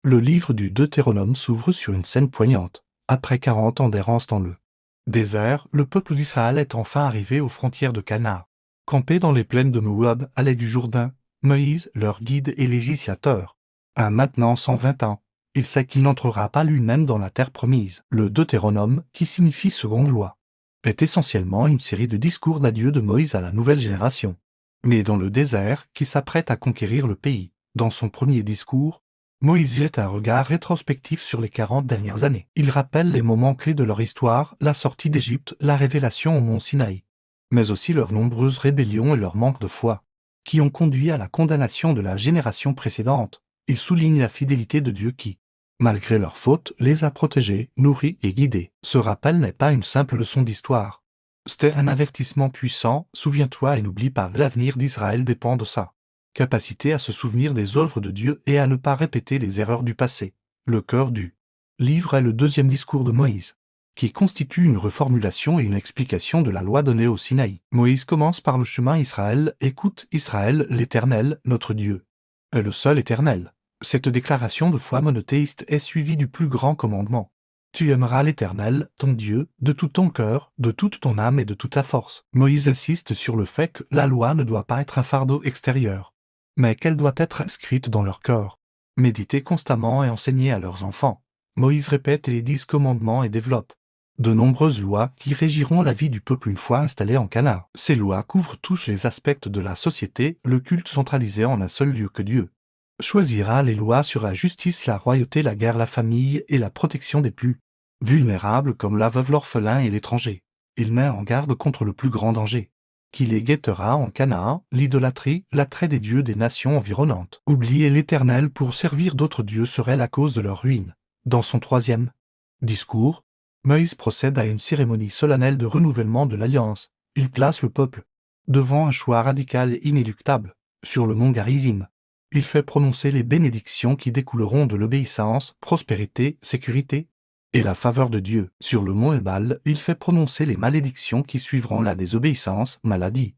Le livre du Deutéronome s'ouvre sur une scène poignante. Après 40 ans d'errance dans le désert, le peuple d'Israël est enfin arrivé aux frontières de Canaan. Campé dans les plaines de Moab, à l'est du Jourdain, Moïse, leur guide et législateur, a maintenant 120 ans. Il sait qu'il n'entrera pas lui-même dans la terre promise. Le Deutéronome, qui signifie seconde loi, est essentiellement une série de discours d'adieu de Moïse à la nouvelle génération, né dans le désert, qui s'apprête à conquérir le pays. Dans son premier discours, Moïse jette un regard rétrospectif sur les 40 dernières années. Il rappelle les moments clés de leur histoire, la sortie d'Égypte, la révélation au mont Sinaï, mais aussi leurs nombreuses rébellions et leur manque de foi, qui ont conduit à la condamnation de la génération précédente. Il souligne la fidélité de Dieu qui, malgré leurs fautes, les a protégés, nourris et guidés. Ce rappel n'est pas une simple leçon d'histoire. C'est un avertissement puissant, souviens-toi et n'oublie pas, l'avenir d'Israël dépend de ça. Capacité à se souvenir des œuvres de Dieu et à ne pas répéter les erreurs du passé. Le cœur du livre est le deuxième discours de Moïse, qui constitue une reformulation et une explication de la loi donnée au Sinaï. Moïse commence par le chemin Israël. Écoute, Israël, l'Éternel, notre Dieu, est le seul éternel. Cette déclaration de foi monothéiste est suivie du plus grand commandement. Tu aimeras l'Éternel, ton Dieu, de tout ton cœur, de toute ton âme et de toute ta force. Moïse insiste sur le fait que la loi ne doit pas être un fardeau extérieur, mais qu'elle doit être inscrite dans leur cœur, méditée constamment et enseignée à leurs enfants. Moïse répète les 10 commandements et développe de nombreuses lois qui régiront la vie du peuple une fois installé en Canaan. Ces lois couvrent tous les aspects de la société, le culte centralisé en un seul lieu que Dieu choisira, les lois sur la justice, la royauté, la guerre, la famille et la protection des plus vulnérables comme la veuve, l'orphelin et l'étranger. Il met en garde contre le plus grand danger qui les guettera en Canaan, l'idolâtrie, l'attrait des dieux des nations environnantes. Oublier l'Éternel pour servir d'autres dieux serait la cause de leur ruine. Dans son troisième discours, Moïse procède à une cérémonie solennelle de renouvellement de l'alliance. Il place le peuple devant un choix radical et inéluctable. Sur le mont Garizim, il fait prononcer les bénédictions qui découleront de l'obéissance, prospérité, sécurité et la faveur de Dieu. Sur le mont Ebal, il fait prononcer les malédictions qui suivront la désobéissance, maladie,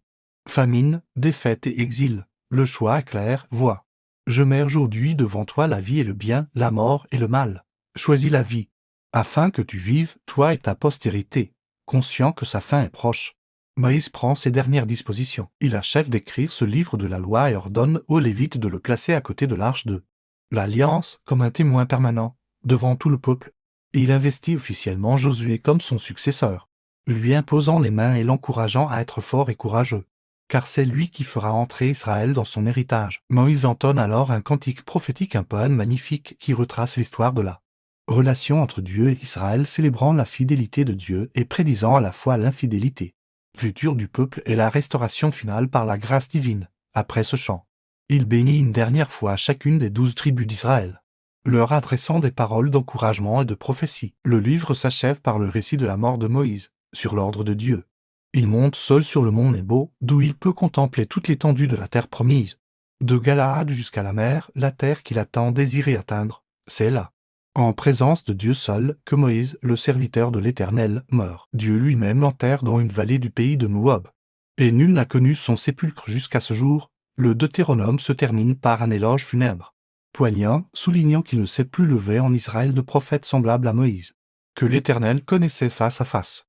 famine, défaite et exil. Le choix est clair, vois. Je mets aujourd'hui devant toi la vie et le bien, la mort et le mal. Choisis la vie, afin que tu vives, toi et ta postérité, conscient que sa fin est proche. Moïse prend ses dernières dispositions. Il achève d'écrire ce livre de la loi et ordonne aux Lévites de le placer à côté de l'arche de l'Alliance, comme un témoin permanent, devant tout le peuple. Il investit officiellement Josué comme son successeur, lui imposant les mains et l'encourageant à être fort et courageux, car c'est lui qui fera entrer Israël dans son héritage. Moïse entonne alors un cantique prophétique, un poème magnifique qui retrace l'histoire de la relation entre Dieu et Israël, célébrant la fidélité de Dieu et prédisant à la fois l'infidélité future du peuple et la restauration finale par la grâce divine. Après ce chant, il bénit une dernière fois chacune des 12 tribus d'Israël, leur adressant des paroles d'encouragement et de prophétie. Le livre s'achève par le récit de la mort de Moïse, sur l'ordre de Dieu. Il monte seul sur le mont Nebo, d'où il peut contempler toute l'étendue de la terre promise. De Galaad jusqu'à la mer, la terre qu'il a tant désiré atteindre, c'est là, en présence de Dieu seul, que Moïse, le serviteur de l'Éternel, meurt. Dieu lui-même l'enterre dans une vallée du pays de Moab, et nul n'a connu son sépulcre jusqu'à ce jour. Le Deutéronome se termine par un éloge funèbre poignant, soulignant qu'il ne s'est plus levé en Israël de prophète semblable à Moïse, que l'Éternel connaissait face à face.